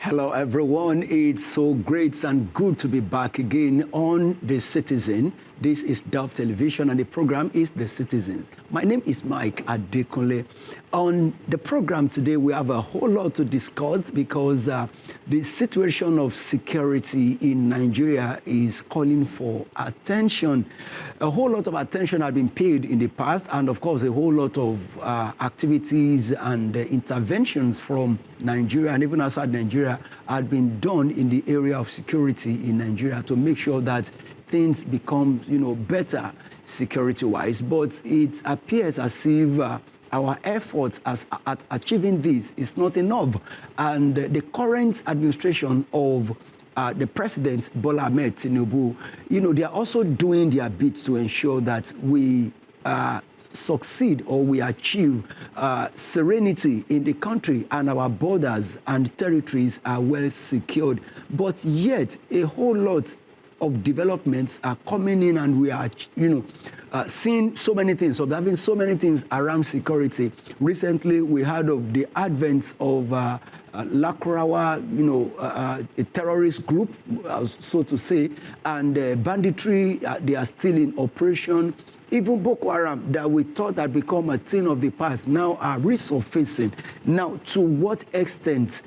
Hello, everyone. It's so great and good to be back again on The Citizen. This is Dove Television, and the program is The Citizens. My name is Mike Adekunle. On the program today, we have a whole lot to discuss because the situation of security in Nigeria is calling for attention. A whole lot of attention had been paid in the past, and of course, a whole lot of activities and interventions from Nigeria and even outside Nigeria had been done in the area of security in Nigeria to make sure that things become, better security-wise. But it appears as if our efforts at achieving this is not enough. And the current administration of the President, Bola Ahmed Tinubu, they are also doing their bit to ensure that we succeed or we achieve serenity in the country and our borders and territories are well secured. But yet, a whole lot of developments are coming in, and we are, seeing so many things, observing so many things around security. Recently, we heard of the advent of Lakurawa, a terrorist group, so to say, and banditry, they are still in operation. Even Boko Haram, that we thought had become a thing of the past, now are resurfacing. Now, to what extent,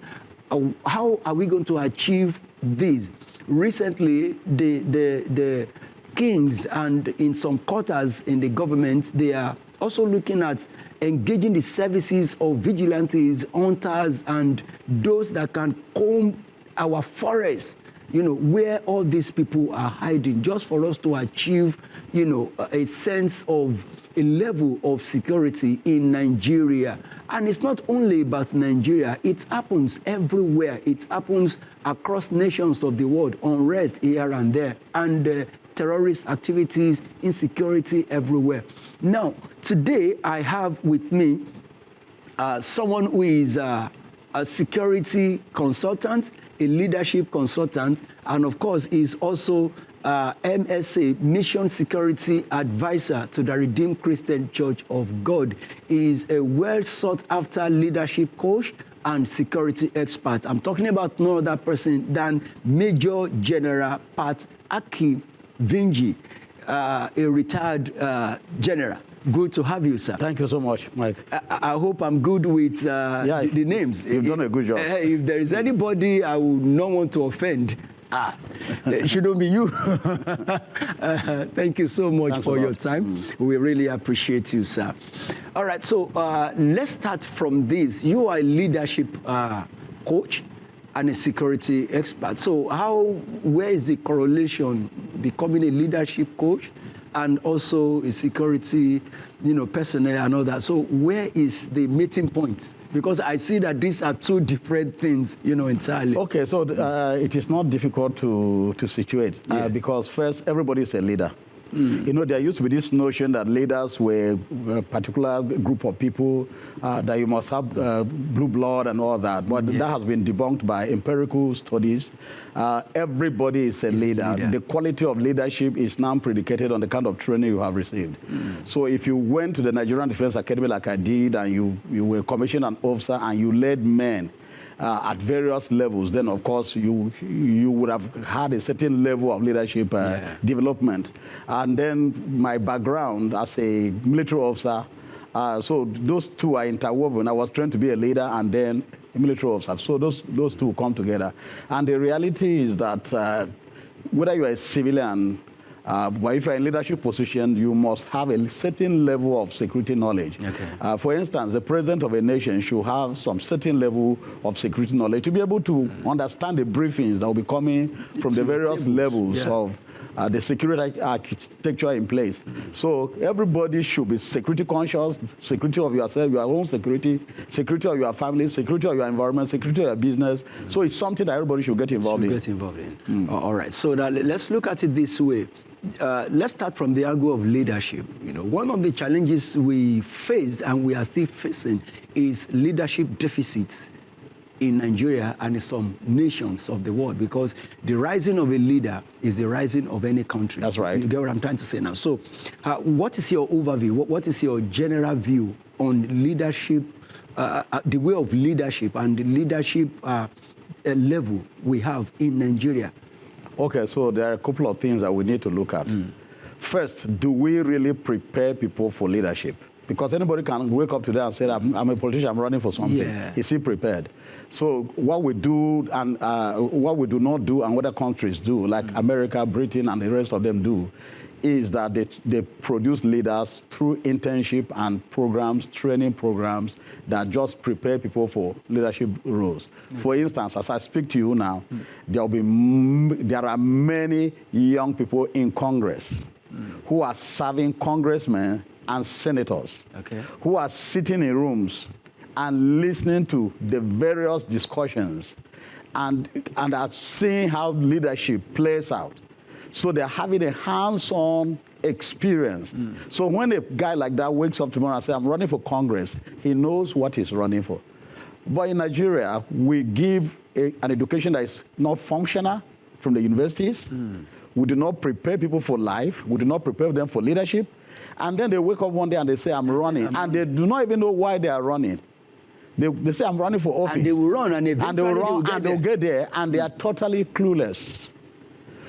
how are we going to achieve this? Recently, the kings and in some quarters in the government, they are also looking at engaging the services of vigilantes, hunters, and those that can comb our forests, where all these people are hiding, just for us to achieve, a sense of a level of security in Nigeria. And it's not only about Nigeria, it happens everywhere. It happens across nations of the world, unrest here and there, and terrorist activities, insecurity everywhere. Now, today I have with me someone who is a security consultant, a leadership consultant, and of course is also MSA, Mission Security Advisor to the Redeemed Christian Church of God. He is a well-sought-after leadership coach and security expert. I'm talking about no other person than Major General Pat Aki-Vinji, a retired general. Good to have you, sir. Thank you so much, Mike. I hope I'm good with the names. You've done a good job. If there is anybody I would not want to offend, it shouldn't be you. Thank you so much for your time. We really appreciate you, sir. All right, so let's start from this. You are a leadership coach and a security expert. So where is the correlation becoming a leadership coach and also a security, personnel and all that? So where is the meeting point? Because I see that these are two different things, entirely. Okay, so it is not difficult to situate because first, everybody is a leader. There used to be this notion that leaders were a particular group of people, that you must have blue blood and all that. But that has been debunked by empirical studies. Everybody is a leader. The quality of leadership is now predicated on the kind of training you have received. So if you went to the Nigerian Defense Academy like I did, and you were commissioned an officer and you led men at various levels, then of course you would have had a certain level of leadership development. And then my background as a military officer, so those two are interwoven. I was trained to be a leader and then a military officer. So those two come together. And the reality is that whether you are a civilian, but if you're in leadership position, you must have a certain level of security knowledge. Okay. For instance, the president of a nation should have some certain level of security knowledge to be able to understand the briefings that will be coming from the various levels of the security architecture in place. So everybody should be security conscious, security of yourself, your own security, security of your family, security of your environment, security of your business. So it's something that everybody should get involved in. All right, so now let's look at it this way. Let's start from the angle of leadership. One of the challenges we faced and we are still facing is leadership deficits in Nigeria and in some nations of the world, because the rising of a leader is the rising of any country. That's right. You get what I'm trying to say now. So what is your overview? What is your general view on leadership, the way of leadership and the leadership level we have in Nigeria? Okay, so there are a couple of things that we need to look at. First, do we really prepare people for leadership? Because anybody can wake up today and say, I'm a politician, I'm running for something. Yeah. Is he prepared? So what we do and what we do not do and what other countries do, like America, Britain, and the rest of them do, is that they produce leaders through internship and programs, training programs that just prepare people for leadership roles. For instance, as I speak to you now, there are many young people in Congress who are serving congressmen and senators, who are sitting in rooms and listening to the various discussions and are seeing how leadership plays out. So they're having a hands-on experience. So when a guy like that wakes up tomorrow and says, I'm running for Congress, he knows what he's running for. But in Nigeria, we give an education that is not functional from the universities. We do not prepare people for life. We do not prepare them for leadership. And then they wake up one day and they say, I'm running. And they do not even know why they are running. They say, I'm running for office. And they will run, and eventually they will run, and they'll get there, and they are totally clueless.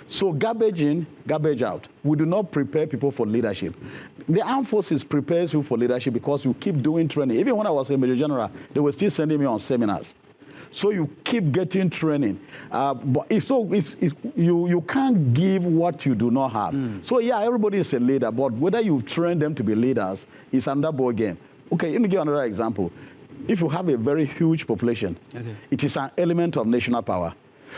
So garbage in, garbage out. We do not prepare people for leadership. The armed forces prepares you for leadership because you keep doing training. Even when I was a Major General, they were still sending me on seminars. So you keep getting training. But you can't give what you do not have. So yeah, everybody is a leader, but whether you train them to be leaders is another ball game. Okay, let me give another example. If you have a very huge population, it is an element of national power.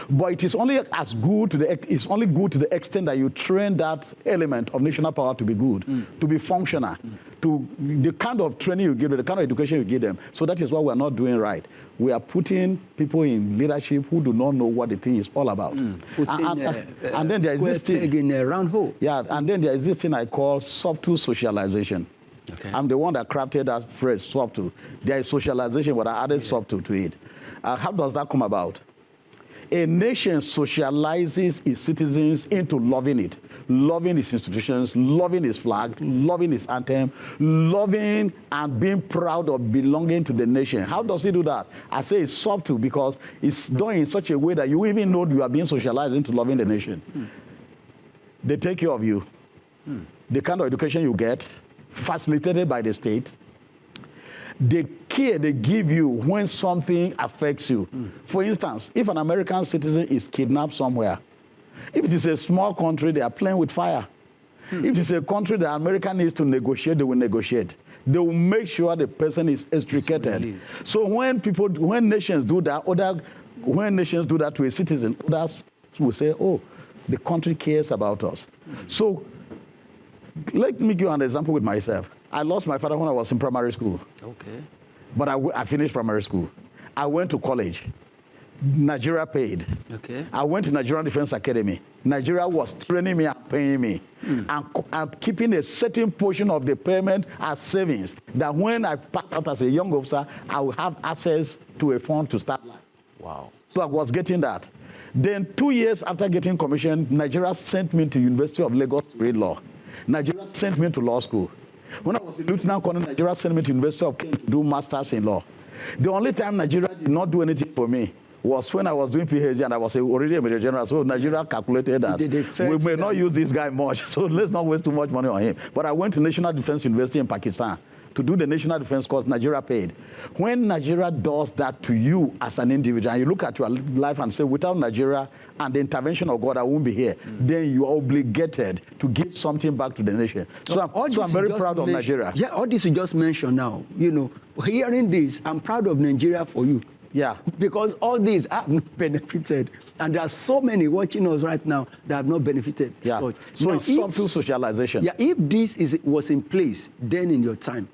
But it is only as good it's only good to the extent that you train that element of national power to be good, to be functional, to the kind of training you give them, the kind of education you give them. So that is what we are not doing right. We are putting people in leadership who do not know what the thing is all about. And then there is this thing in a round hole. Yeah, and then there is this thing I call subtle socialization. I'm the one that crafted that phrase, subtle. There is socialization, but I added subtle to it. How does that come about? A nation socializes its citizens into loving it, loving its institutions, loving its flag, loving its anthem, loving and being proud of belonging to the nation. How does it do that? I say it's subtle because it's done in such a way that you even know you are being socialized into loving the nation. They take care of you. The kind of education you get, facilitated by the state, the care they give you when something affects you. For instance, if an American citizen is kidnapped somewhere, if it is a small country, they are playing with fire. If it is a country that America needs to negotiate, they will negotiate. They will make sure the person is extricated. So when nations do that, when nations do that to a citizen, others will say, oh, the country cares about us. So let me give you an example with myself. I lost my father when I was in primary school. But I finished primary school. I went to college. Nigeria paid. I went to Nigerian Defense Academy. Nigeria was training me and paying me. And keeping a certain portion of the payment as savings, that when I pass out as a young officer, I will have access to a fund to start life. Wow. So I was getting that. Then 2 years after getting commissioned, Nigeria sent me to University of Lagos to read law. Nigeria sent me to law school. When I was in Lieutenant Colonel, Nigeria sent me to University of Kent to do masters in law. The only time Nigeria did not do anything for me was when I was doing PhD and I was already a Major General. So Nigeria calculated that we may not use this guy much, so let's not waste too much money on him. But I went to National Defense University in Pakistan to do the National Defense course. Nigeria paid. When Nigeria does that to you as an individual, and you look at your life and say, without Nigeria and the intervention of God, I won't be here, then you are obligated to give something back to the nation. So I'm very proud of Nigeria. Yeah, all this you just mentioned now, hearing this, I'm proud of Nigeria for you. Yeah. Because all these have not benefited. And there are so many watching us right now that have not benefited. Yeah. So now, it's subtle socialization. Yeah, if this was in place then in your time,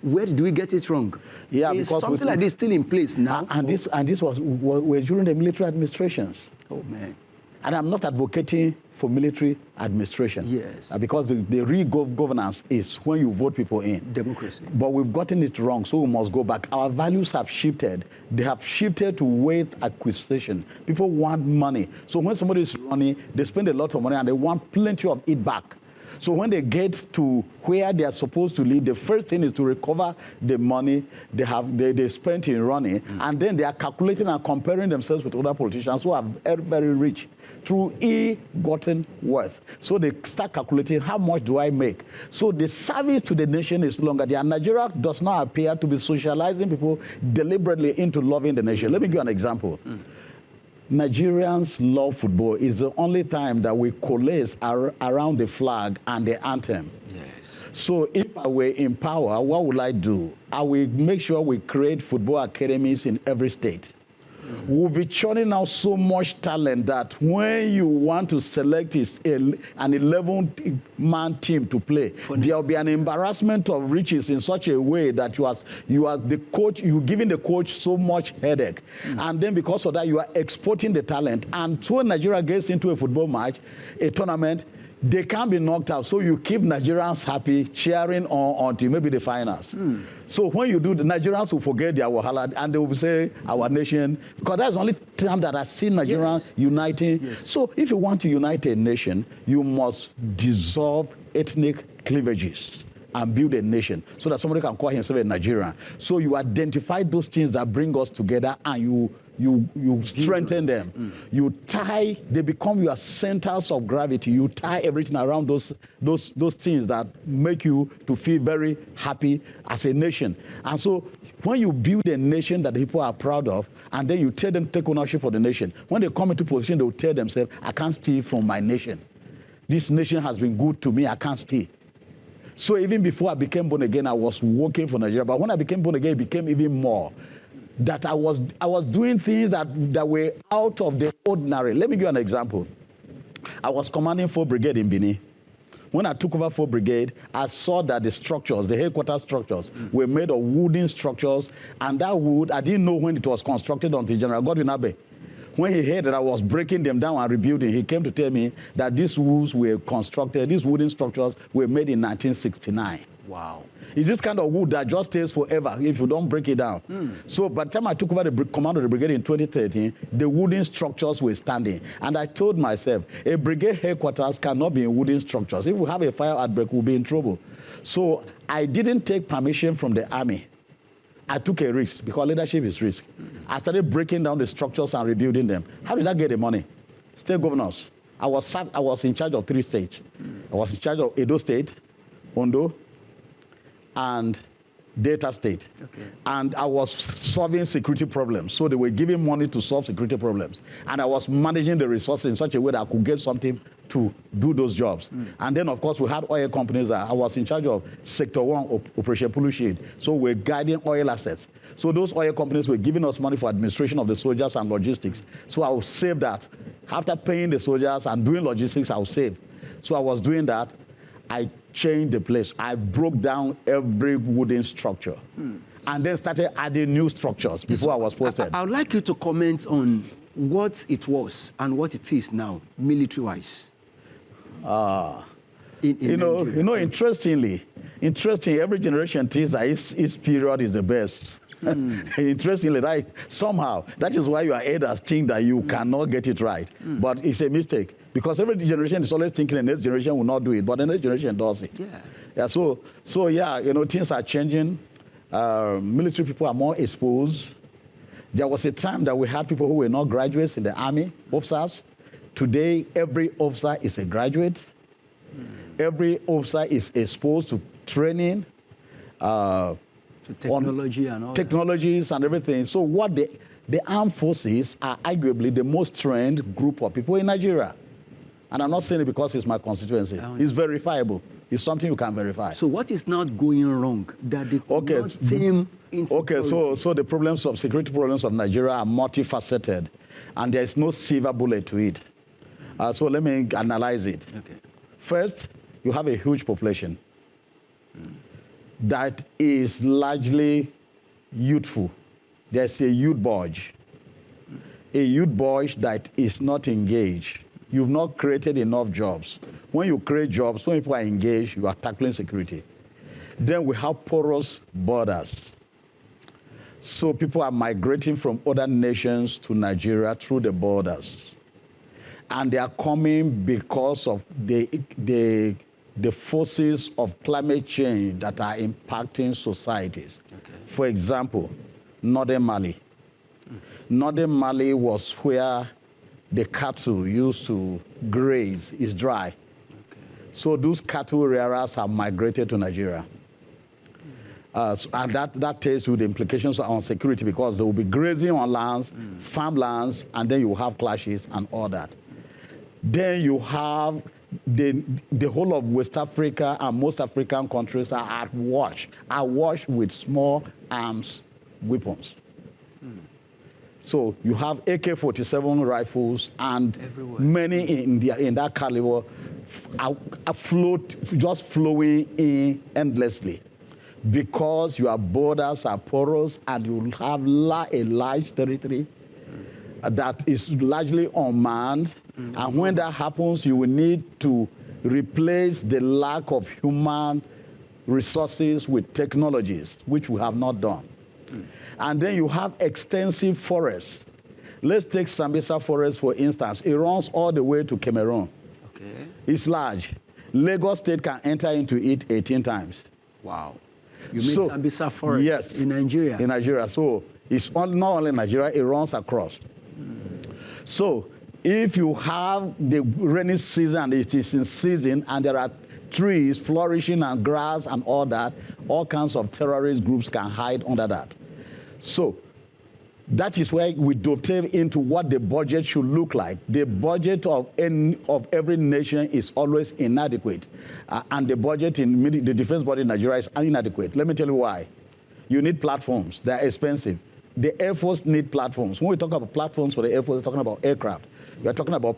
where did we get it wrong? Yeah, is because something like this still in place now? And this was during the military administrations. Oh, man. And I'm not advocating for military administration. Yes. Because the real governance is when you vote people in. Democracy. But we've gotten it wrong, so we must go back. Our values have shifted. They have shifted to wealth acquisition. People want money. So when somebody is running, they spend a lot of money and they want plenty of it back. So when they get to where they are supposed to lead, the first thing is to recover the money they spent in running, and then they are calculating and comparing themselves with other politicians who are very, very rich through ill-gotten wealth. So they start calculating, how much do I make? So the service to the nation is longer. Nigeria does not appear to be socializing people deliberately into loving the nation. Let me give you an example. Nigerians love football. It's the only time that we coalesce around the flag and the anthem. Yes. So if I were in power, what would I do? I will make sure we create football academies in every state. We'll be churning out so much talent that when you want to select an 11-man team to play, there'll be an embarrassment of riches in such a way that you are the coach, you're giving the coach so much headache. And then because of that, you are exporting the talent. And so when Nigeria gets into a football match, a tournament, they can't be knocked out. So you keep Nigerians happy, cheering on until maybe the finals. So when you do, the Nigerians will forget their wahala and they will say, our nation, because that's the only time that I've seen Nigerians uniting. Yes. So if you want to unite a nation, you must dissolve ethnic cleavages and build a nation so that somebody can call himself a Nigerian. So you identify those things that bring us together and you strengthen them. You tie, they become your centers of gravity. You tie everything around those things that make you to feel very happy as a nation. And so when you build a nation that the people are proud of, and then you tell them to take ownership of the nation, when they come into position, they will tell themselves, I can't steal from my nation. This nation has been good to me, I can't steal. So even before I became born again, I was working for Nigeria. But when I became born again, it became even more. That I was doing things that were out of the ordinary. Let me give you an example. I was commanding 4th Brigade in Benin. When I took over 4th Brigade, I saw that the structures, the headquarters structures, were made of wooden structures. And that wood, I didn't know when it was constructed until General Godwin Abe. When he heard that I was breaking them down and rebuilding, he came to tell me that these woods were constructed, these wooden structures were made in 1969. Wow. It's this kind of wood that just stays forever if you don't break it down. So by the time I took over the command of the brigade in 2013, the wooden structures were standing. And I told myself, a brigade headquarters cannot be in wooden structures. If we have a fire outbreak, we'll be in trouble. So I didn't take permission from the army. I took a risk because leadership is risk. I started breaking down the structures and rebuilding them. How did I get the money? State governors. I was in charge of 3 states. I was in charge of Edo State, Ondo, and Delta State. Okay. And I was solving security problems. So they were giving money to solve security problems. And I was managing the resources in such a way that I could get something to do those jobs. And then, of course, we had oil companies. I was in charge of Sector 1, Operation Pulu Shield. So we're guiding oil assets. So those oil companies were giving us money for administration of the soldiers and logistics. So I would save that. After paying the soldiers and doing logistics, I would save. So I was doing that. I changed the place. I broke down every wooden structure and then started adding new structures before I was posted. I would like you to comment on what it was and what it is now, military-wise. Interestingly, every generation thinks that its period is the best. Interestingly, that is why your elders think that you cannot get it right. But it's a mistake. Because every generation is always thinking the next generation will not do it, but the next generation does it. So things are changing. Military people are more exposed. There was a time that we had people who were not graduates in the army, officers. Today, every officer is a graduate. Every officer is exposed to training, to technology and all technologies and everything. So what the armed forces are arguably the most trained group of people in Nigeria. And I'm not saying it because it's my constituency. It's verifiable. It's something you can verify. So what is not going wrong that the team so the problems of security problems of Nigeria are multifaceted, and there is no silver bullet to it. So let me analyze it. Okay. First, you have a huge population that is largely youthful. There's a youth bulge that is not engaged. You've not created enough jobs. When you create jobs, when people are engaged, you are tackling security. Then we have porous borders. So people are migrating from other nations to Nigeria through the borders. And they are coming because of the the forces of climate change that are impacting societies. Okay. For example, northern Mali. Northern Mali was where the cattle used to graze. Is dry. Okay. So those cattle rearers have migrated to Nigeria. And that takes with the implications on security, because they will be grazing on lands, farmlands, and then you will have clashes and all that. Then you have the whole of West Africa and most African countries are awash with small arms weapons. So you have AK-47 rifles and everywhere. Many in that caliber just flowing in endlessly, because your borders are porous and you have a large territory that is largely unmanned. And when that happens, you will need to replace the lack of human resources with technologies, which we have not done. And then you have extensive forests. Let's take Sambisa Forest, for instance. It runs all the way to Cameroon. Okay. It's large. Lagos State can enter into it 18 times. Wow. You mean Sambisa Forest? Yes. In Nigeria? In Nigeria. So it's not only Nigeria, it runs across. So if you have the rainy season, and it is in season, and there are trees flourishing and grass and all that, all kinds of terrorist groups can hide under that. So that is where we dovetail into what the budget should look like. The budget of every nation is always inadequate. And the budget in the defense budget in Nigeria is inadequate. Let me tell you why. You need platforms. They're expensive. The Air Force need platforms. When we talk about platforms for the Air Force, we're talking about aircraft. We're talking about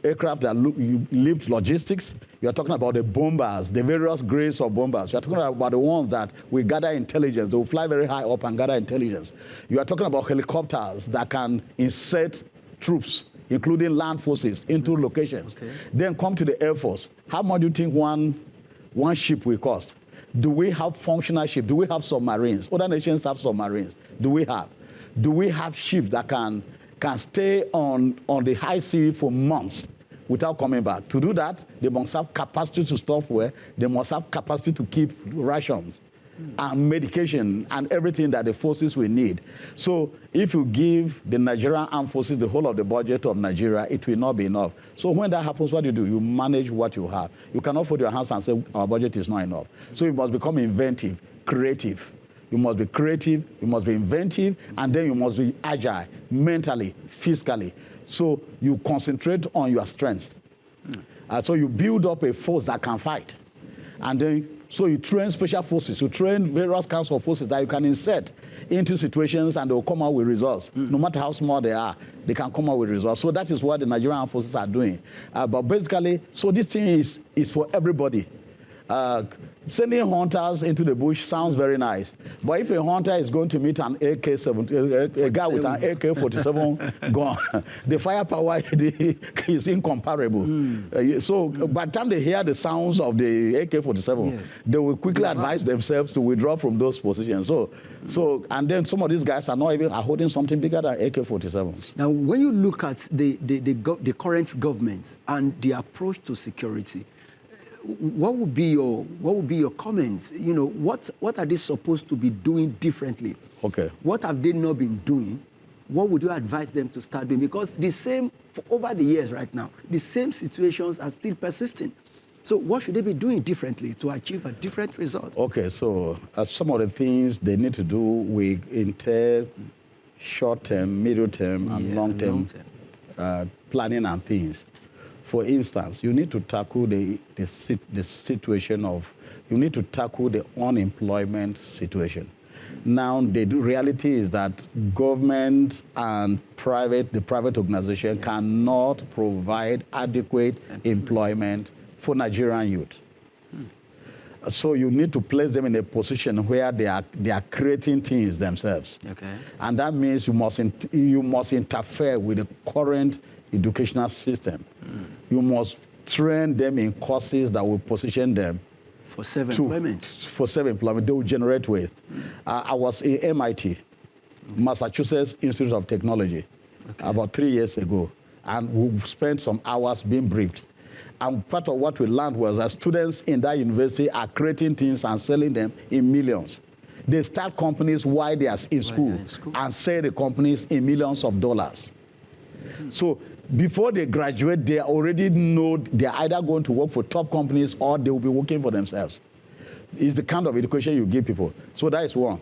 aircraft that lift logistics. You're talking about the bombers, the various grades of bombers. You're talking about the ones that will gather intelligence. They will fly very high up and gather intelligence. You are talking about helicopters that can insert troops, including land forces, into locations. Okay. Then come to the Air Force. How much do you think one ship will cost? Do we have functional ships? Do we have submarines? Other nations have submarines. Do we have? Do we have ships that can stay on the high sea for months without coming back? To do that, they must have capacity to store fuel. They must have capacity to keep rations and medication and everything that the forces will need. So if you give the Nigerian armed forces the whole of the budget of Nigeria, it will not be enough. So when that happens, what do? You manage what you have. You cannot fold your hands and say, our budget is not enough. So you must become inventive, creative. You must be creative, you must be inventive, and then you must be agile, mentally, physically. So you concentrate on your strengths. So you build up a force that can fight. And then, so you train special forces, you train various kinds of forces that you can insert into situations and they'll come out with results. No matter how small they are, they can come out with results. So that is what the Nigerian armed forces are doing. But basically, so this thing is for everybody. Sending hunters into the bush sounds very nice, but if a hunter is going to meet an AK-47, a guy with an AK-47 gun, the firepower is incomparable. So by the time they hear the sounds of the AK-47, yes, they will quickly advise themselves to withdraw from those positions. So and then some of these guys are holding something bigger than AK-47s. Now, when you look at the current government and the approach to security, what would be your comments? You know, what are they supposed to be doing differently? Okay. What have they not been doing? What would you advise them to start doing? Because the same, for over the years right now, the same situations are still persisting. So what should they be doing differently to achieve a different result? Okay, so some of the things they need to do with short-term, middle-term, and long-term planning and things. For instance, you need to tackle the situation of, you need to tackle the unemployment situation. Now, the reality is that government and the private organization cannot provide adequate employment for Nigerian youth. So you need to place them in a position where they are creating things themselves. Okay. And that means you must interfere with the current educational system. You must train them in courses that will position them for self-employment. For self-employment, they will generate with. I was in MIT, Massachusetts Institute of Technology, about 3 years ago, and we spent some hours being briefed. And part of what we learned was that students in that university are creating things and selling them in millions. They start companies while they are in school and sell the companies in millions of dollars. So before they graduate, they already know they're either going to work for top companies or they will be working for themselves. It's the kind of education you give people. So that is one.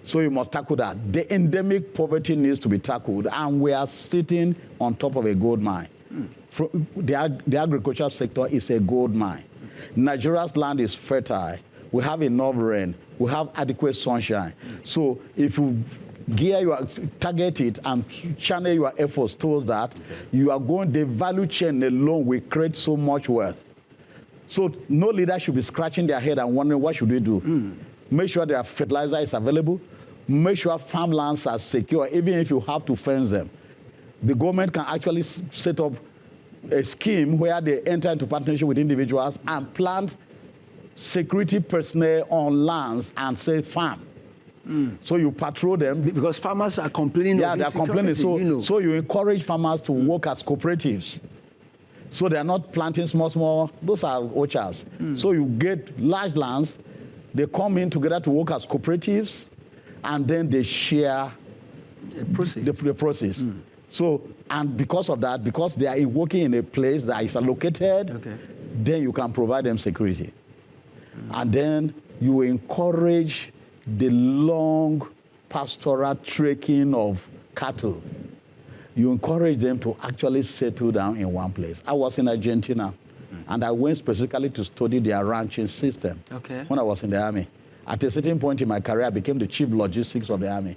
So you must tackle that. The endemic poverty needs to be tackled, and we are sitting on top of a gold mine. The agricultural sector is a gold mine. Nigeria's land is fertile. We have enough rain. We have adequate sunshine. So if you target it and channel your efforts towards that, you are going, the value chain alone will create so much wealth. So no leader should be scratching their head and wondering what should they do. Make sure their fertilizer is available. Make sure farmlands are secure, even if you have to fence them. The government can actually set up a scheme where they enter into partnership with individuals and plant security personnel on lands and say farm. So you patrol them. Because farmers are complaining. Yeah, they're complaining. So you encourage farmers to work as cooperatives. So they're not planting small, those are orchards. So you get large lands, they come in together to work as cooperatives, and then they share the process. So, and because of that, because they are working in a place that is allocated, then you can provide them security. And then you encourage the long pastoral trekking of cattle. You encourage them to actually settle down in one place. I was in Argentina, and I went specifically to study their ranching system when I was in the army. At a certain point in my career, I became the chief logistics of the army.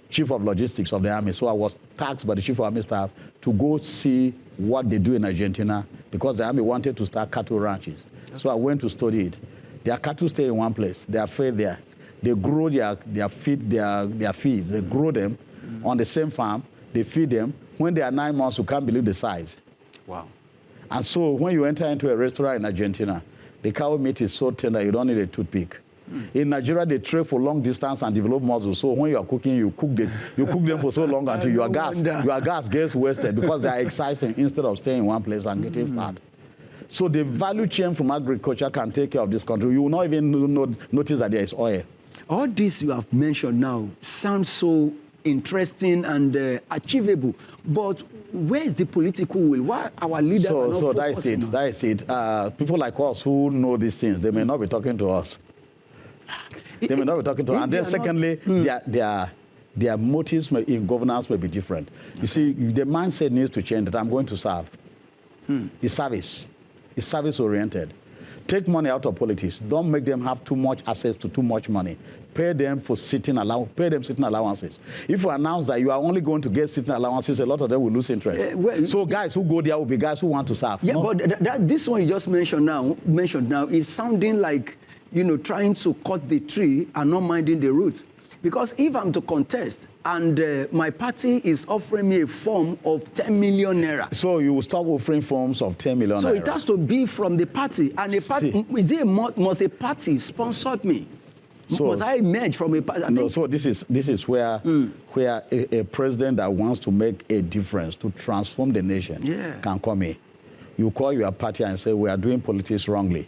Chief of logistics of the army. So I was tasked by the chief of army staff to go see what they do in Argentina, because the army wanted to start cattle ranches. So I went to study it. Their cattle stay in one place. They are fed there. They grow their feeds. They grow them on the same farm. They feed them. When they are 9 months, you can't believe the size. Wow. And so when you enter into a restaurant in Argentina, the cow meat is so tender you don't need a toothpick. In Nigeria, they trade for long distance and develop muscle. So when you are cooking, you cook them for so long until your gas gets wasted, because they are excising instead of staying in one place and getting fat. So the value chain from agriculture can take care of this country. You will not even notice that there is oil. All this you have mentioned now sounds so interesting and achievable, but where is the political will? Why our leaders are not focusing on? That is it. People like us who know these things, they may not be talking to us. They may not be talking to us. And then secondly, their motives in governance may be different. You see, the mindset needs to change that I'm going to serve. It's service. It's service-oriented. Take money out of politics. Don't make them have too much access to too much money. Pay them for sitting allowances. If you announce that you are only going to get sitting allowances, a lot of them will lose interest. So guys who go there will be guys who want to serve. Yeah, no? But this one you just mentioned now is sounding like, trying to cut the tree and not minding the roots. Because if I'm to contest and my party is offering me a form of 10 million naira. So you will stop offering forms of 10 million naira. So it has to be from the party. And must a party sponsor me? So, must I emerge from a party? So this is where a president that wants to make a difference, to transform the nation, can come in. You call your party and say, we are doing politics wrongly.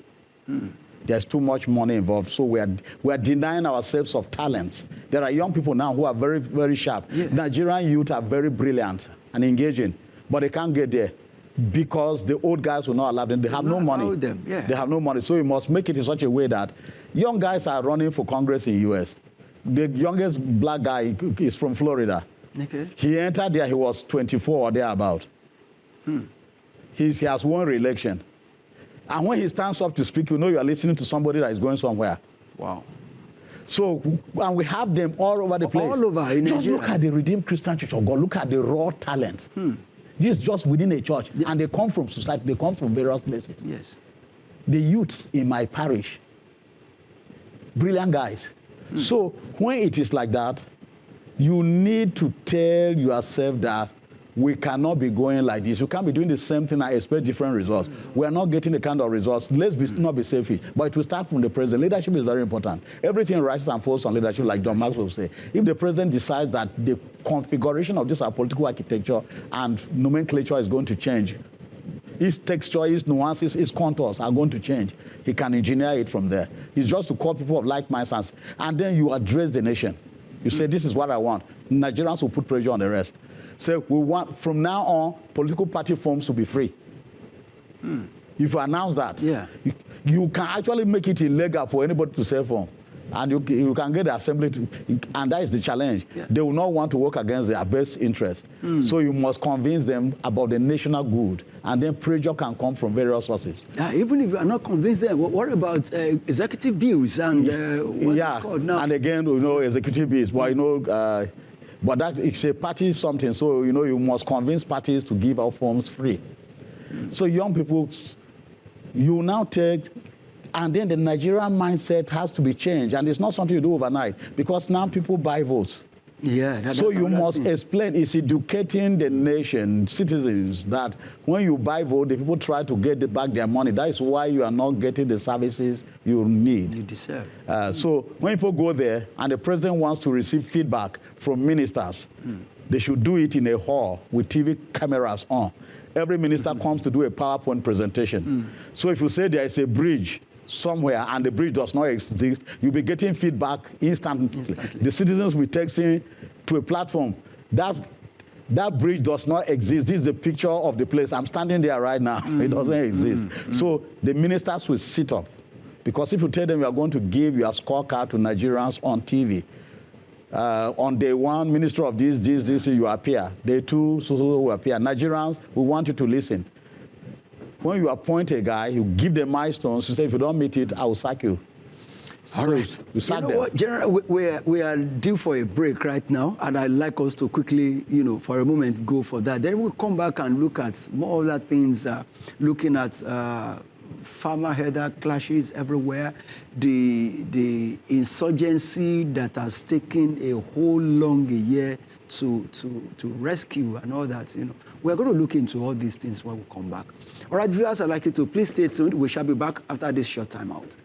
There's too much money involved, so we are denying ourselves of talents. There are young people now who are very, very sharp. Nigerian youth are very brilliant and engaging, but they can't get there because the old guys will not allow them. They have no money. They have no money, so you must make it in such a way that young guys are running for Congress in the U.S. The youngest black guy is from Florida. He entered there, he was 24 or thereabout. He has won re-election. And when he stands up to speak, you know you are listening to somebody that is going somewhere. Wow. So, and we have them all over the place. All over in Nigeria. Just look at the Redeemed Christian Church of God. Look at the raw talent. This is just within a church. And they come from society. They come from various places. Yes. The youths in my parish, brilliant guys. So when it is like that, you need to tell yourself that we cannot be going like this. You can't be doing the same thing and expect different results. We are not getting the kind of results. Let's not be selfish. But it will start from the president. Leadership is very important. Everything rises and falls on leadership, like John Maxwell will say. If the president decides that the configuration of this our political architecture and nomenclature is going to change, His texture, his nuances, his contours are going to change. He can engineer it from there. It's just to call people of like minds, and then you address the nation. You say, this is what I want. Nigerians will put pressure on the rest. Say, we want, from now on, political party forms to be free. If you announce that, you can actually make it illegal for anybody to sell form. And you can get the assembly to, and that is the challenge. They will not want to work against their best interest. So you must convince them about the national good, and then pressure can come from various sources. Even if you are not convinced them, what about executive bills and what's it called now? And again, executive bills, but but that it's a party something, so you must convince parties to give out forms free. So young people, you now take. And then the Nigerian mindset has to be changed. And it's not something you do overnight, because now people buy votes. So you must explain, it's educating the nation, citizens, that when you buy vote, the people try to get back their money. That is why you are not getting the services you need. You deserve. So when people go there and the president wants to receive feedback from ministers, they should do it in a hall with TV cameras on. Every minister comes to do a PowerPoint presentation. So if you say there is a bridge somewhere and the bridge does not exist, you'll be getting feedback instantly. The citizens will text in to a platform. That bridge does not exist. This is a picture of the place. I'm standing there right now. It doesn't exist. So the ministers will sit up. Because if you tell them you are going to give your scorecard to Nigerians on TV, on day one, minister of this, you appear. Day two, so you appear. Nigerians, we want you to listen. When you appoint a guy, you give them milestones. You say, if you don't meet it, I will sack you. All right. You sack them. What, General, we are due for a break right now, and I'd like us to quickly, for a moment, go for that. Then we'll come back and look at more other things, looking at farmer-herder clashes everywhere, the insurgency that has taken a whole long year to rescue and all that. We're going to look into all these things when we come back. All right, viewers, I'd like you to please stay tuned. We shall be back after this short time out.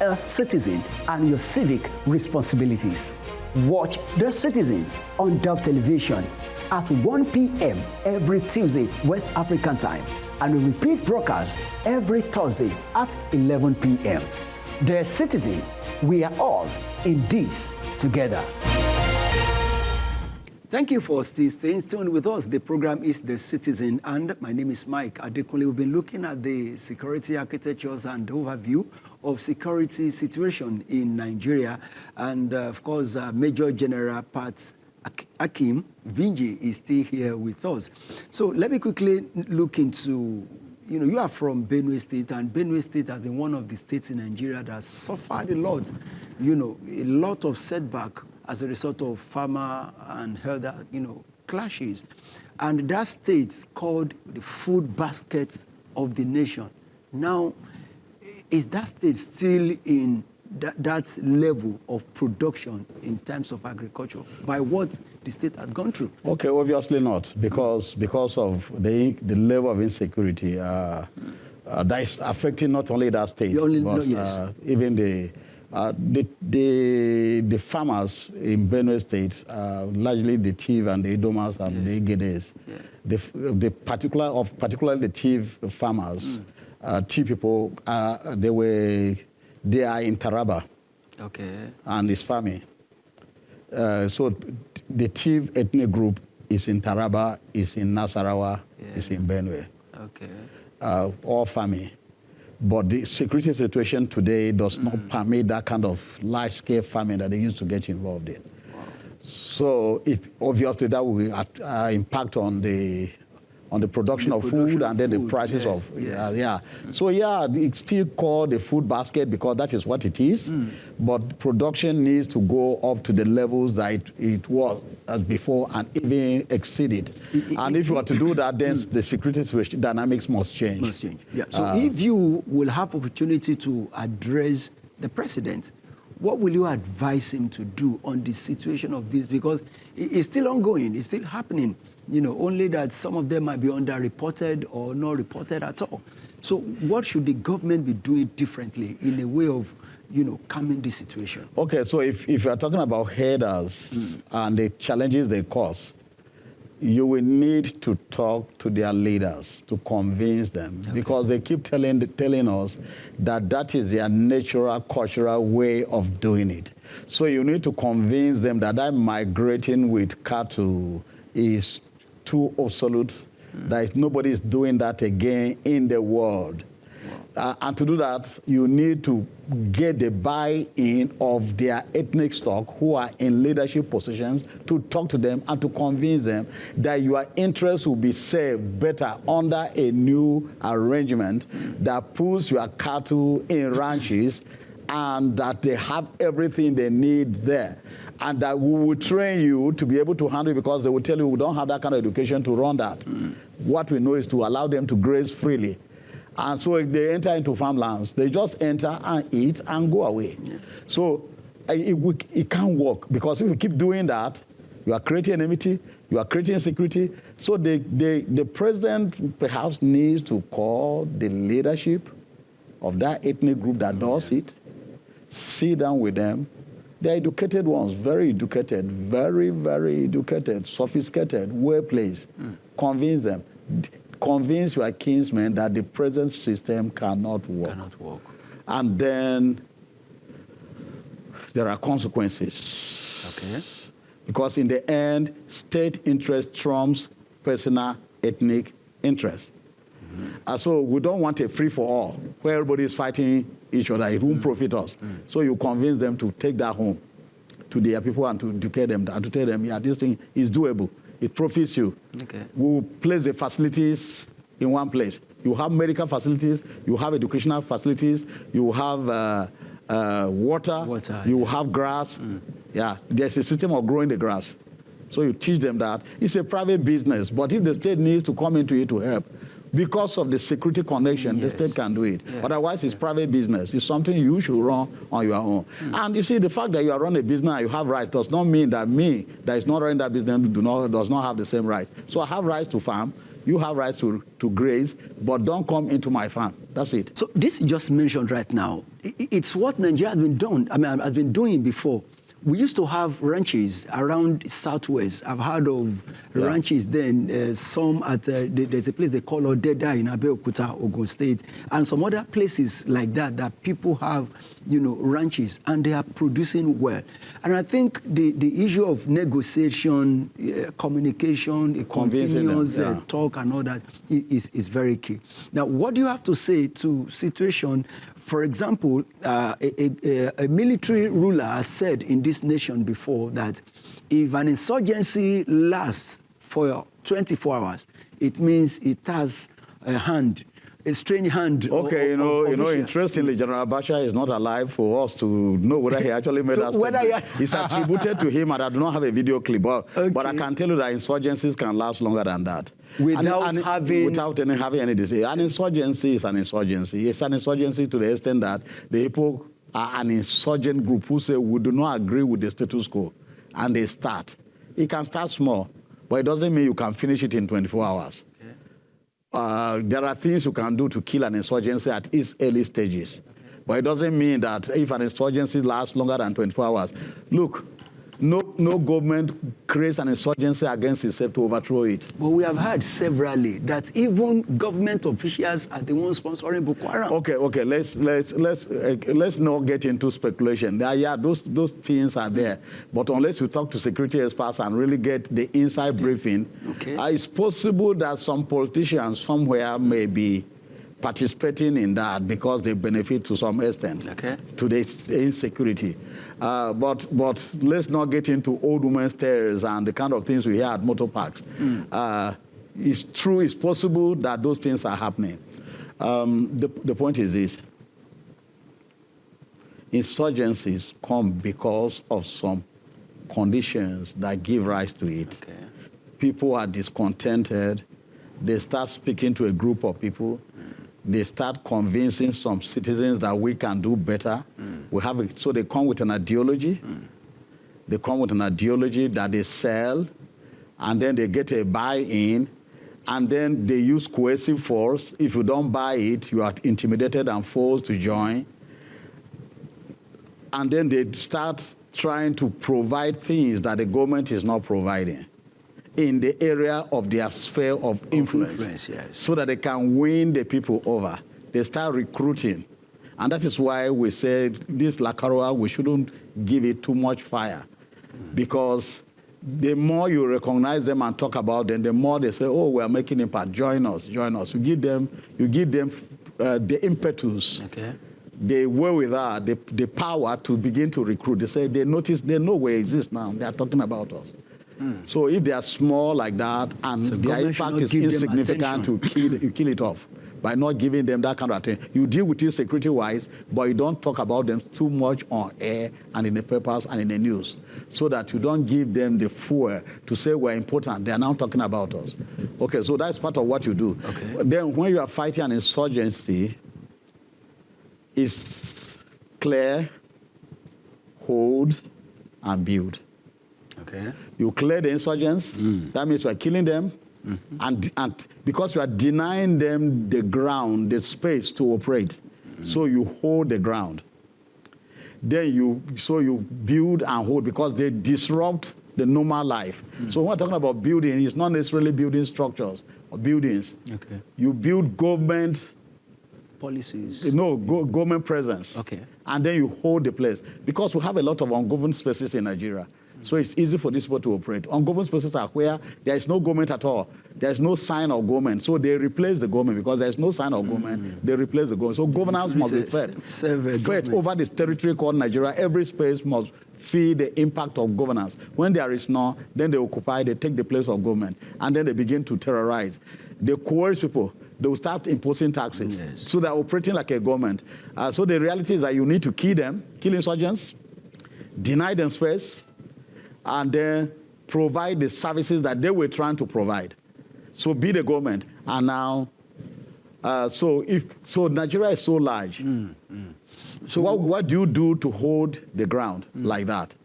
A citizen and your civic responsibilities. Watch The Citizen on Dove Television at 1 p.m. every Tuesday, West African time, and we repeat broadcast every Thursday at 11 p.m. The Citizen, we are all in this together. Thank you for still staying tuned with us. The program is The Citizen, and my name is Mike Adekunle. We've been looking at the security architectures and overview of security situation in Nigeria. And of course, Major General Pat Akim Vinji is still here with us. So let me quickly look into, you are from Benue State, and Benue State has been one of the states in Nigeria that has suffered a lot, a lot of setback as a result of farmer and herder, clashes. And that state's called the food basket of the nation. Now, is that state still in that level of production in terms of agriculture by what the state has gone through? Okay, obviously not, because of the level of insecurity that is affecting not only that state, but even the farmers in Benue State, largely the Tiv and the Idomas and the Igedes, particularly the Tiv farmers, Tiv people, they are in Taraba, and it's farming. So the Tiv ethnic group is in Taraba, is in Nasarawa, is in Benue. All farming. But the security situation today does not permit that kind of large-scale farming that they used to get involved in. So obviously that will impact on the production of food and then the prices of So it's still called the food basket because that is what it is. But production needs to go up to the levels that it was as before and even exceed it. And if you were to do that, then the security situation dynamics must change. So if you will have opportunity to address the president, what will you advise him to do on the situation of this? Because it's still ongoing, it's still happening. Only that some of them might be underreported or not reported at all. So what should the government be doing differently in a way of, calming this situation? Okay, so if you are talking about headers and the challenges they cause, you will need to talk to their leaders to convince them, because they keep telling us that is their natural, cultural way of doing it. So you need to convince them that migrating with cattle is too obsolete, that nobody is doing that again in the world. And to do that, you need to get the buy-in of their ethnic stock who are in leadership positions, to talk to them and to convince them that your interests will be served better under a new arrangement that puts your cattle in ranches and that they have everything they need there. And that we will train you to be able to handle it, because they will tell you we don't have that kind of education to run that. What we know is to allow them to graze freely. And so if they enter into farmlands, they just enter and eat and go away. Yeah. So it can't work, because if we keep doing that, you are creating enmity, you are creating insecurity. So the president perhaps needs to call the leadership of that ethnic group that does it, sit down with them. They're educated ones, very educated, very, very educated, sophisticated, well-placed. Convince them. Convince your kinsmen that the present system cannot work. And then there are consequences. Okay. Because in the end, state interest trumps personal ethnic interest. And so we don't want a free-for-all where everybody is fighting each other. It won't profit us. So you convince them to take that home to their people and to educate them and to tell them, yeah, this thing is doable. It profits you. Okay. We'll place the facilities in one place. You have medical facilities, you have educational facilities, you have water, you have grass. Yeah, there's a system of growing the grass. So you teach them that. It's a private business, but if the state needs to come into it to help, because of the security connection, the state can do it. Yeah. Otherwise, it's private business. It's something you should run on your own. And you see, the fact that you are running a business and you have rights does not mean that me, that is not running that business, does not have the same rights. So I have rights to farm. You have rights to graze, but don't come into my farm. That's it. So this you just mentioned right now, it's what Nigeria has been doing before. We used to have ranches around Southwest. I've heard of ranches then, some at, there's a place they call Odeda in Abeokuta, Ogun State, and some other places like that people have, ranches, and they are producing well. And I think the issue of negotiation, communication, continuous talk and all that is very key. Now, what do you have to say to situation? For example, a military ruler said in this nation before that if an insurgency lasts for 24 hours, it means it has a strange hand. Okay, interestingly, General Abacha is not alive for us to know whether he actually made that statement. It's attributed to him, and I do not have a video clip, but I can tell you that insurgencies can last longer than that. Without having any disease. An insurgency is an insurgency. It's an insurgency to the extent that the people are an insurgent group who say we do not agree with the status quo, and they start. It can start small, but it doesn't mean you can finish it in 24 hours. There are things you can do to kill an insurgency at its early stages. But it doesn't mean that if an insurgency lasts longer than 24 hours. Look, no government creates an insurgency against itself to overthrow it. But we have heard severally that even government officials are the ones sponsoring Boko Haram. Okay. Let's not get into speculation. Those things are there. But unless you talk to security experts and really get the inside briefing, it's possible that some politicians somewhere may be participating in that because they benefit to some extent to the insecurity. But let's not get into old women's tales and the kind of things we hear at motor parks. It's true, it's possible that those things are happening. The point is this. Insurgencies come because of some conditions that give rise to it. People are discontented. They start speaking to a group of people. They start convincing some citizens that we can do better. So they come with an ideology. They come with an ideology that they sell, and then they get a buy-in. and then they use coercive force. If you don't buy it, you are intimidated and forced to join. And then they start trying to provide things that the government is not providing in the area of their sphere of influence, yes. so that they can win the people over. They start recruiting. And that is why we said this Lakaroa, we shouldn't give it too much fire. Because the more you recognize them and talk about them, the more they say, oh, we're making impact, join us, join us. You give them the impetus, the wherewithal, the power to begin to recruit. They say they notice, they know we exist now. They are talking about us. So if they are small like that and So their impact is insignificant, you kill it off by not giving them that kind of attention. You deal with it security-wise, but you don't talk about them too much on air and in the papers and in the news, so that you don't give them the fuel to say we're important. They are now talking about us. Okay, so that's part of what you do. Okay. Then when you are fighting an insurgency, it's clear, hold, and build. Okay. You clear the insurgents. That means you are killing them. And because you are denying them the ground, the space to operate. So you hold the ground. Then you build and hold, because they disrupt the normal life. So when we're talking about building, it's not necessarily building structures or buildings. Okay. You build government Policies. government presence. Okay. And then you hold the place. Because we have a lot of ungoverned spaces in Nigeria. So it's easy for these people to operate. Ungoverned spaces are where there is no government at all. There is no sign of government. So they replace the government, because there is no sign of government. They replace the government. So governance must be fed. Fed over this territory called Nigeria. Every space must feel the impact of governance. When there is none, then they occupy, they take the place of government. And then they begin to terrorize. They coerce people. They will start imposing taxes. Yes. So they're operating like a government. So the reality is that you need to kill them, kill insurgents, deny them space, and then provide the services that they were trying to provide. So be the government. And now, so Nigeria is so large. So what do you do to hold the ground like that?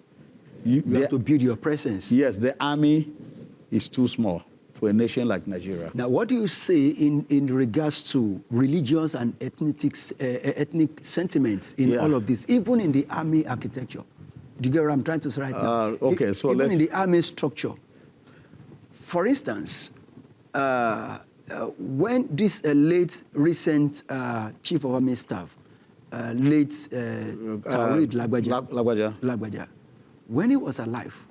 You have to build your presence. Yes, the army is too small for a nation like Nigeria. Now, what do you say in regards to religious and ethnic sentiments in all of this, even in the army architecture? Do you get what I'm trying to say right now? Okay, so even in the army structure. For instance, when this late recent chief of army staff, late Taoreed Lagbaja, when he was alive,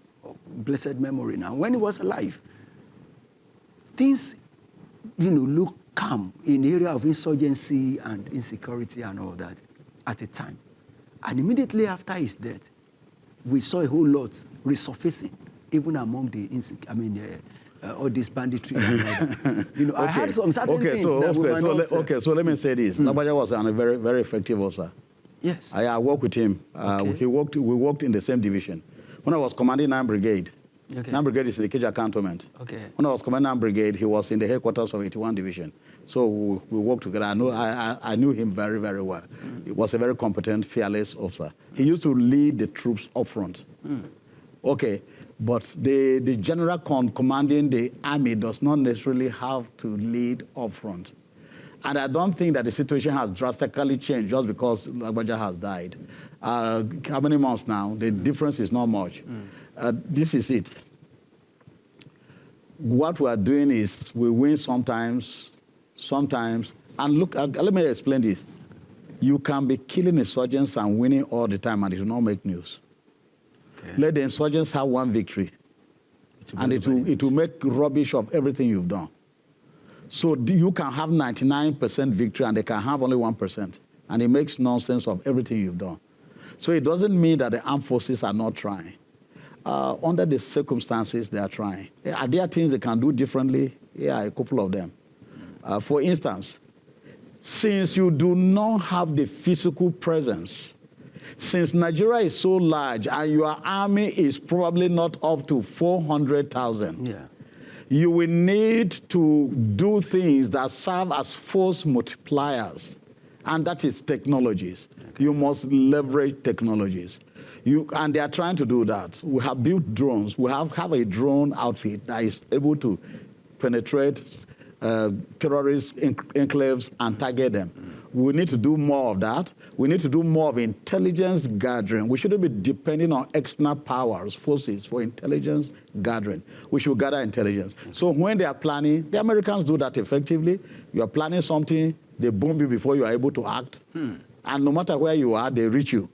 blessed memory now, when he was alive, things, look calm in the area of insurgency and insecurity and all that at the time. And immediately after his death, we saw a whole lot resurfacing, even among the all this banditry. I had some certain things that we might not. So let me say this. Lagbaja was a very, very effective officer. Yes. I worked with him. We worked in the same division. When I was commanding 9 Brigade, 9 Brigade is in the Ikeja Cantonment. Okay. When I was commanding 9 Brigade, he was in the headquarters of 81 Division. So we worked together. I knew him very, very well. He was a very competent, fearless officer. He used to lead the troops up front. Okay, but the general commanding the army does not necessarily have to lead up front. And I don't think that the situation has drastically changed just because Lagbaja has died. How many months now? The difference is not much. This is it. What we are doing is we win sometimes, and look, let me explain this. You can be killing insurgents and winning all the time, and it will not make news. Okay. Let the insurgents have one victory, and it will make rubbish of everything you've done. So you can have 99% victory, and they can have only 1%, and it makes nonsense of everything you've done. So it doesn't mean that the armed forces are not trying. Under the circumstances, they are trying. Are there things they can do differently? Yeah, a couple of them. For instance, since you do not have the physical presence, since Nigeria is so large and your army is probably not up to 400,000, you will need to do things that serve as force multipliers, and that is technologies. Okay. You must leverage technologies. And they are trying to do that. We have built drones. We have a drone outfit that is able to penetrate terrorist enclaves and target them. We need to do more of that. We need to do more of intelligence gathering. We shouldn't be depending on external powers, forces for intelligence gathering. We should gather intelligence. So when they are planning, the Americans do that effectively. You are planning something, they bomb you before you are able to act. And no matter where you are, they reach you.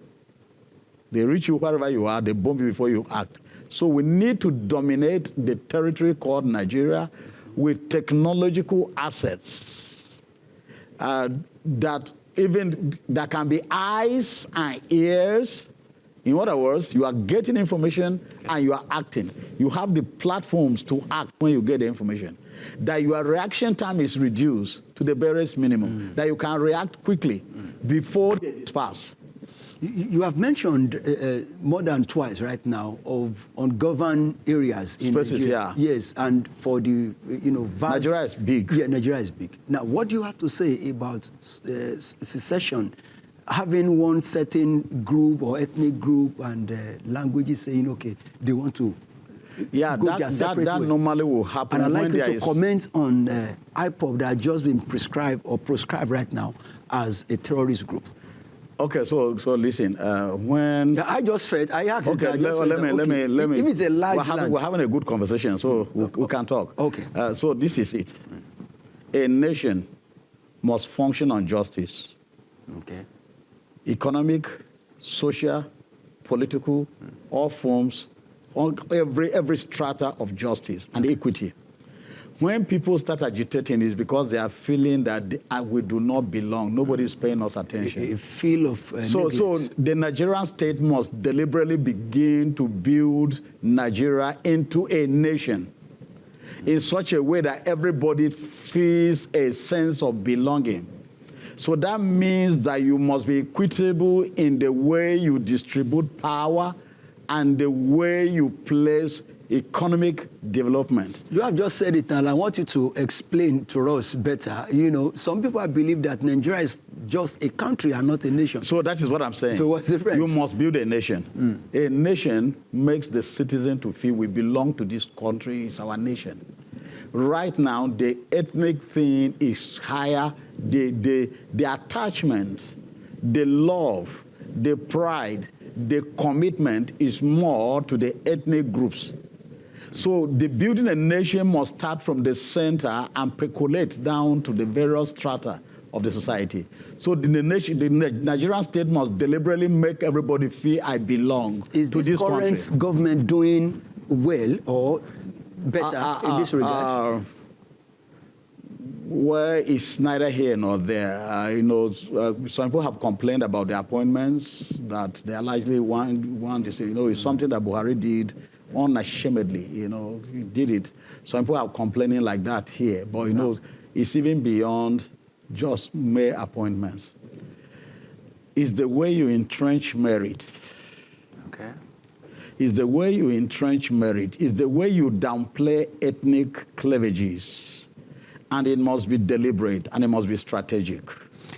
They reach you wherever you are, they bomb you before you act. So we need to dominate the territory called Nigeria with technological assets that can be eyes and ears. In other words, you are getting information and you are acting. You have the platforms to act when you get the information. That your reaction time is reduced to the barest minimum. That you can react quickly before they disperse. You have mentioned more than twice right now of ungoverned areas in Spaces, Nigeria. yeah. Yes, and for the vast, Nigeria is big. Yeah, Nigeria is big. Now, what do you have to say about secession? Having one certain group or ethnic group and languages saying, okay, they want to go their separate that way. normally will happen. And I'd like when you to comment on IPOB that has just been prescribed or proscribed right now as a terrorist group. Okay, so listen. When I just felt I asked. Okay, let me. If it's a large we're having a good conversation, so we can talk. Okay. So this is it. A nation must function on justice. Okay. Economic, social, political, all forms, every strata of justice and equity. When people start agitating, it's because they are feeling that we do not belong. Nobody is paying us attention. A feel of So the Nigerian state must deliberately begin to build Nigeria into a nation in such a way that everybody feels a sense of belonging. So that means that you must be equitable in the way you distribute power and the way you place economic development. You have just said it, and I want you to explain to us better. Some people believe that Nigeria is just a country and not a nation. So that is what I'm saying. So what's the difference? You must build a nation. A nation makes the citizen to feel we belong to this country, it's our nation. Right now, the ethnic thing is higher. The attachment, the love, the pride, the commitment is more to the ethnic groups. So the building a nation must start from the center and percolate down to the various strata of the society. So the Nigerian state must deliberately make everybody feel I belong to this country. Is this current government doing well or better in this regard? Well, it's neither here nor there. Some people have complained about the appointments, that they are likely it's something that Buhari did unashamedly, he did it. Some people are complaining like that here, but it's even beyond just mere appointments. It's the way you entrench merit. Okay. It's the way you entrench merit. It's the way you downplay ethnic cleavages. And it must be deliberate and it must be strategic.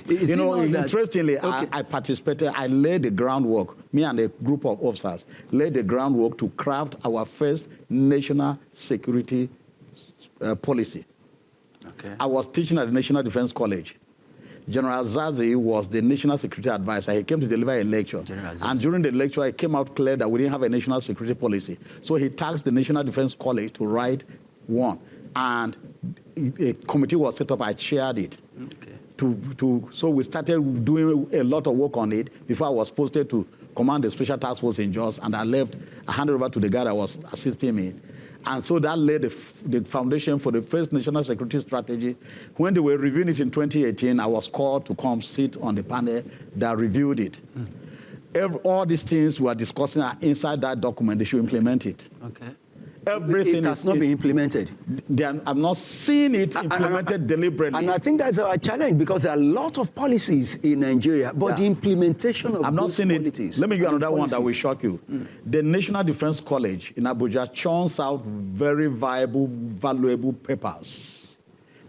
Interestingly, okay. I participated, I laid the groundwork, me and a group of officers laid the groundwork to craft our first national security policy. Okay. I was teaching at the National Defense College. General Zazi was the national security advisor. He came to deliver a lecture. And during the lecture, it came out clear that we didn't have a national security policy. So he tasked the National Defense College to write one. And a committee was set up, I chaired it. Okay. So we started doing a lot of work on it before I was posted to command the Special Task Force in Jos, and I handed over to the guy that was assisting me. And so that laid the foundation for the first national security strategy. When they were reviewing it in 2018, I was called to come sit on the panel that reviewed it. All these things we are discussing are inside that document. They should implement it. Okay. Everything it has not been implemented. I'm not seeing it implemented deliberately. And I think that's our challenge, because there are a lot of policies in Nigeria, but the implementation of I'm not seeing it. Let me give you another one that will shock you. The National Defense College in Abuja churns out very viable, valuable papers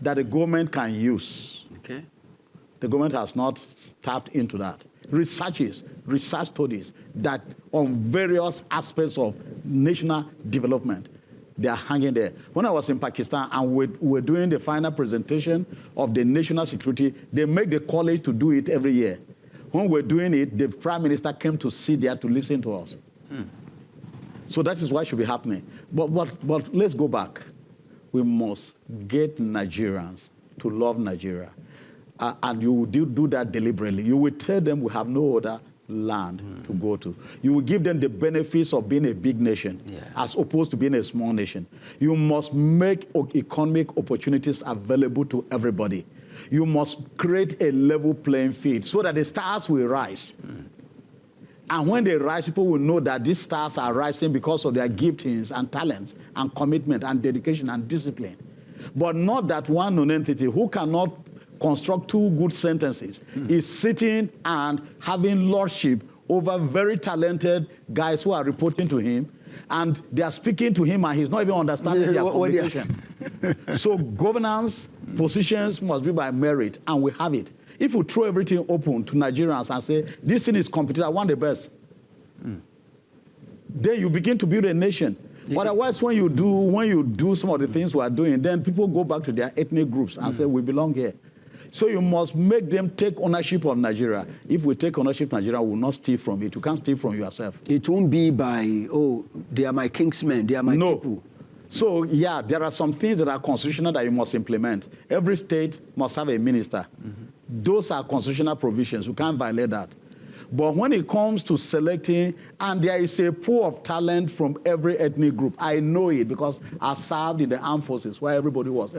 that the government can use. Okay. The government has not tapped into that. Research studies that on various aspects of national development. They are hanging there. When I was in Pakistan and we're doing the final presentation of the national security, they make the college to do it every year. When we're doing it, the prime minister came to sit there to listen to us. So that is what should be happening. But let's go back. We must get Nigerians to love Nigeria. And you will do that deliberately. You will tell them we have no other land to go to. You will give them the benefits of being a big nation as opposed to being a small nation. You must make economic opportunities available to everybody. You must create a level playing field so that the stars will rise. And when they rise, people will know that these stars are rising because of their giftings and talents and commitment and dedication and discipline. But not that one non-entity who cannot construct two good sentences is sitting and having lordship over very talented guys who are reporting to him, and they are speaking to him and he's not even understanding their communication. So governance positions must be by merit, and we have it. If we throw everything open to Nigerians and say, this thing is competitive, I want the best, then you begin to build a nation. But otherwise, when you do some of the things we are doing, then people go back to their ethnic groups and say, we belong here. So you must make them take ownership of Nigeria. If we take ownership of Nigeria, we will not steal from it. You can't steal from yourself. It won't be by, oh, they are my kingsmen, they are my people. So, yeah, there are some things that are constitutional that you must implement. Every state must have a minister. Those are constitutional provisions. You can't violate that. But when it comes to selecting, and there is a pool of talent from every ethnic group, I know it because I served in the armed forces where everybody was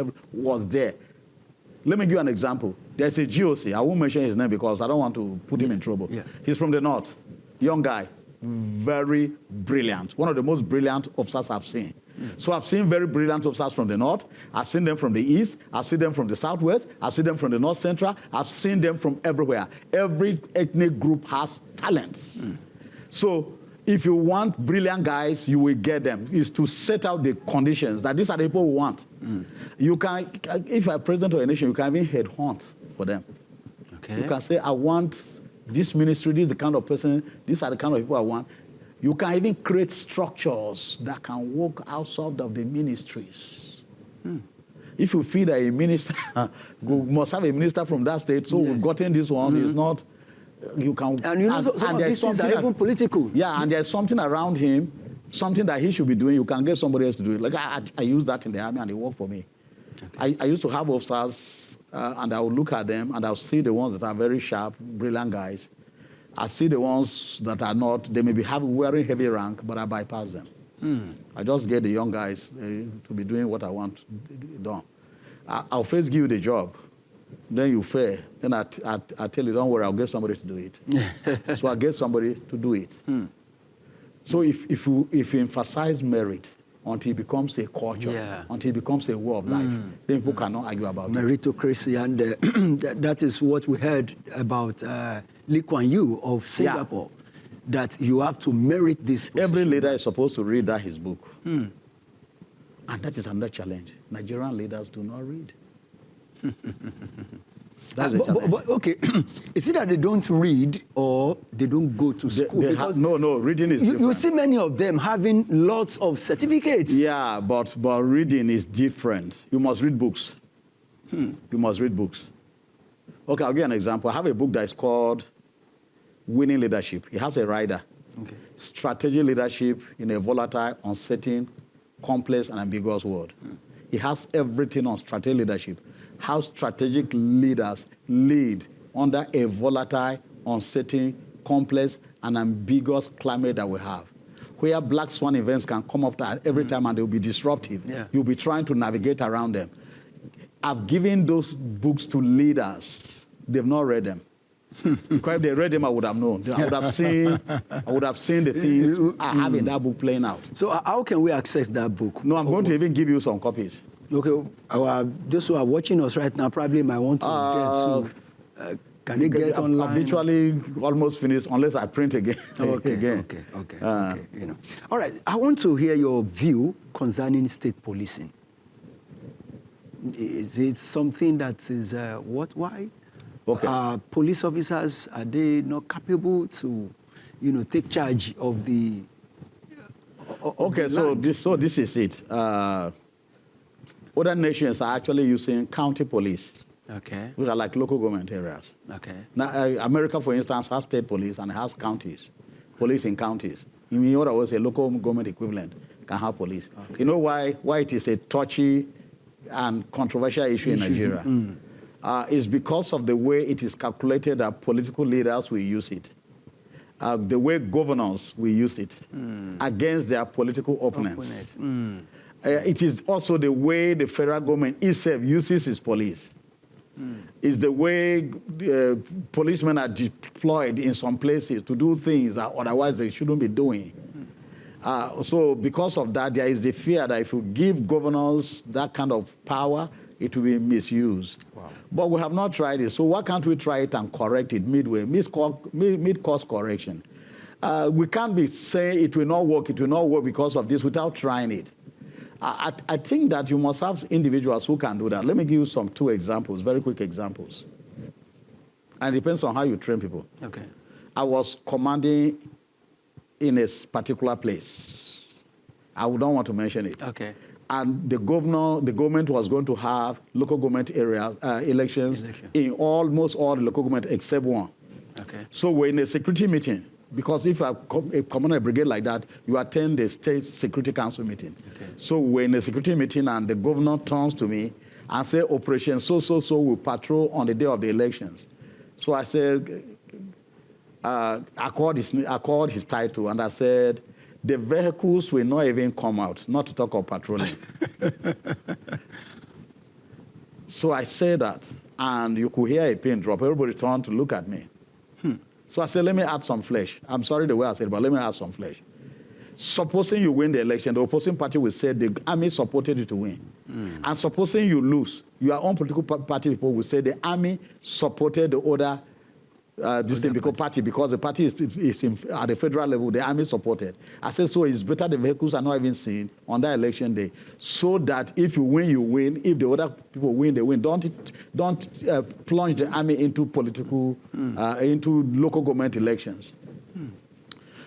there. Let me give you an example. There's a GOC. I won't mention his name because I don't want to put him in trouble. He's from the north. Young guy. Very brilliant. One of the most brilliant officers I've seen. So I've seen very brilliant officers from the north. I've seen them from the east. I've seen them from the southwest. I've seen them from the north central. I've seen them from everywhere. Every ethnic group has talents. So if you want brilliant guys, you will get them. Is to set out the conditions that these are the people we want. You can, if you're president of a nation, you can even headhunt for them. You can say, I want this ministry, this is the kind of person, these are the kind of people I want. You can even create structures that can work outside of the ministries. If you feel that a minister, we must have a minister from that state, so we've gotten this one, is not, you can... And you know, some of these things are even political. Yeah, and there's something around him, something that he should be doing, you can get somebody else to do it. Like I use that in the army and it worked for me. I used to have officers and I would look at them and I'll see the ones that are very sharp, brilliant guys. I see the ones that are not, they may be wearing heavy rank, but I bypass them. I just get the young guys to be doing what I want done. I'll first give you the job, then you fail. Then I tell you, don't worry, I'll get somebody to do it. So I get somebody to do it. So if you emphasize merit until it becomes a culture, until it becomes a way of life, then people cannot argue about meritocracy, and that is what we heard about Lee Kuan Yew of Singapore, that you have to merit this position. Every leader is supposed to read his book. And that is another challenge. Nigerian leaders do not read. That's the challenge. But okay, is it that they don't read or they don't go to school? Because no, reading is different. You see many of them having lots of certificates. Yeah, but reading is different. You must read books. You must read books. Okay, I'll give you an example. I have a book that is called Winning Leadership. It has a rider. Strategic leadership in a volatile, uncertain, complex, and ambiguous world. It has everything on strategic leadership. How strategic leaders lead under a volatile, uncertain, complex, and ambiguous climate that we have, where black swan events can come up every time and they'll be disruptive. You'll be trying to navigate around them. I've given those books to leaders. They've not read them. Because if they read them, I would have known. I would have seen the things I have in that book playing out. So how can we access that book? No, I'm going to even give you some copies. Okay, those who are watching us right now probably might want to get to. Can they get online? I've literally almost finished, unless I print again. Okay. You know. All right, I want to hear your view concerning state policing. Is it something that is why? Okay. Police officers, are they not capable to, take charge of the Okay, so this is it. Other nations are actually using county police, Okay. which are like local government areas. Okay. Now, America, for instance, has state police and has counties, police in counties. In other words, a local government equivalent can have police. Okay. You know why it is a touchy and controversial issue in Nigeria? It's because of the way it is calculated that political leaders will use it. The way governors will use it against their political opponents. It is also the way the federal government itself uses its police. It's the way policemen are deployed in some places to do things that otherwise they shouldn't be doing. So because of that, there is the fear that if you give governors that kind of power, it will be misused. Wow. But we have not tried it. So why can't we try it and correct it midway, mid-course correction? We can't be saying it will not work because of this without trying it. I think that you must have individuals who can do that. Let me give you two examples, very quick examples. And it depends on how you train people. Okay. I was commanding in a particular place. I don't want to mention it. Okay. And the government was going to have local government area elections in almost all the local government except one. Okay. So we're in a security meeting. Because if you command a brigade like that, you attend the state security council meeting. Okay. So we're in a security meeting and the governor turns to me and says, Operation so will patrol on the day of the elections. So I said, I called his title and I said, the vehicles will not even come out, not to talk of patrolling. So I said that and you could hear a pin drop. Everybody turned to look at me. So I said, let me add some flesh. I'm sorry the way I said it, but let me add some flesh. Supposing you win the election, the opposing party will say the army supported you to win. And supposing you lose, your own political party people will say the army supported the other because the party is at the federal level, the army supported. I said, so it's better the vehicles are not even seen on that election day, so that if you win, you win. If the other people win, they win. Don't plunge the army into political, into local government elections.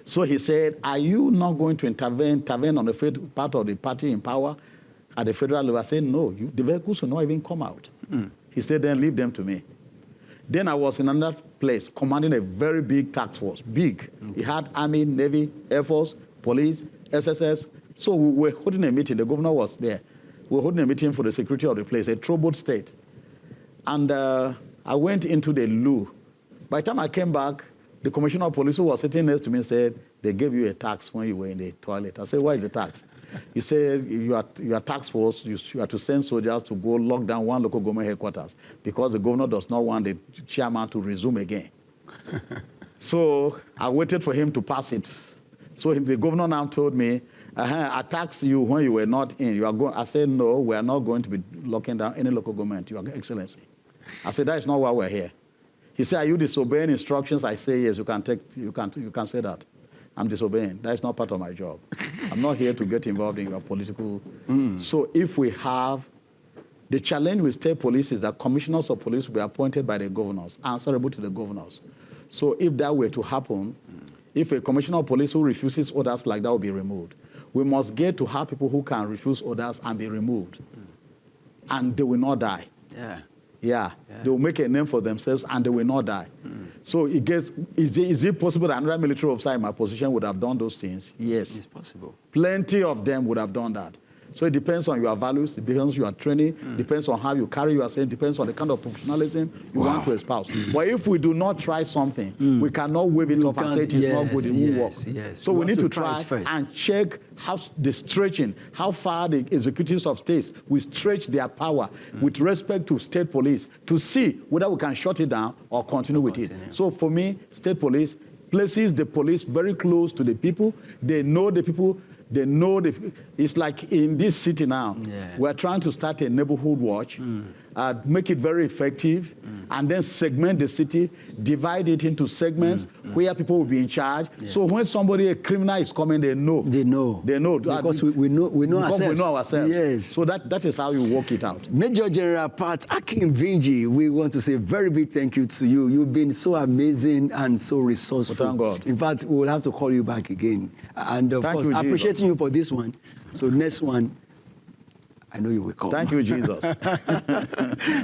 So he said, are you not going to intervene on the part of the party in power at the federal level? I said, no, the vehicles will not even come out. He said, then leave them to me. Then I was in another place commanding a very big task force, big. It had Army, Navy, Air Force, Police, SSS. So we were holding a meeting. The governor was there. We were holding a meeting for the security of the place, a troubled state. And I went into the loo. By the time I came back, the commissioner of police who was sitting next to me said, they gave you a tax when you were in the toilet. I said, why is the tax? He said, your task force, you are to send soldiers to go lock down one local government headquarters because the governor does not want the chairman to resume again. So I waited for him to pass it. So the governor now told me, I taxed you when you were not in. You are going. I said, no, we are not going to be locking down any local government, Your Excellency. I said, that is not why we're here. He said, are you disobeying instructions? I say, yes, you can say that. I'm disobeying. That is not part of my job. I'm not here to get involved in your political. So if we have, the challenge with state police is that commissioners of police will be appointed by the governors, answerable to the governors. So if that were to happen, if a commissioner of police who refuses orders like that will be removed, we must get to have people who can refuse orders and be removed. And they will not die. Yeah. They will make a name for themselves and they will not die. So is it possible that another military officer in my position would have done those things? Yes. It's possible. Plenty of them would have done that. So it depends on your values, it depends on your training, depends on how you carry yourself, depends on the kind of professionalism you want to espouse. But if we do not try something, we cannot wave it off and say it is not good, it won't work. So we need to try and check how the stretching, how far the executives of states will stretch their power with respect to state police to see whether we can shut it down or continue with it. So for me, state police places the police very close to the people. They know the people. They know it's like in this city now, we're trying to start a neighborhood watch. make it very effective, and then segment the city, divide it into segments where people will be in charge. Yeah. So when a criminal is coming, they know. They know. Because we know ourselves. We know ourselves. Yes. So that is how you work it out. Major General Pat Akinvinji, we want to say a very big thank you to you. You've been so amazing and so resourceful. Thank God. In fact, we will have to call you back again. And of course, appreciating you for this one. So next one, I know you will come. Thank you, Jesus.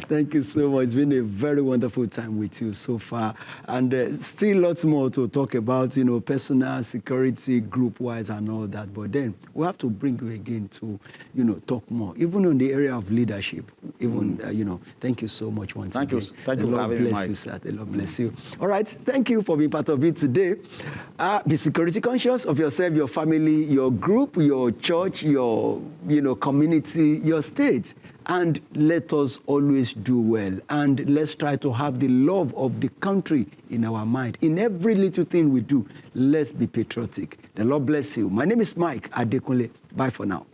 Thank you so much. It's been a very wonderful time with you so far. And still lots more to talk about, personal security, group-wise and all that. But then we have to bring you again to, talk more, even on the area of leadership. Even, thank you so much once again. Thank you for having me, Mike. The Lord bless you, sir. The Lord bless you. All right. Thank you for being part of it today. Be security conscious of yourself, your family, your group, your church, your, community, your state, and let us always do well, and let's try to have the love of the country in our mind. In every little thing we do, let's be patriotic. The Lord bless you. My name is Mike Adekunle. Bye for now.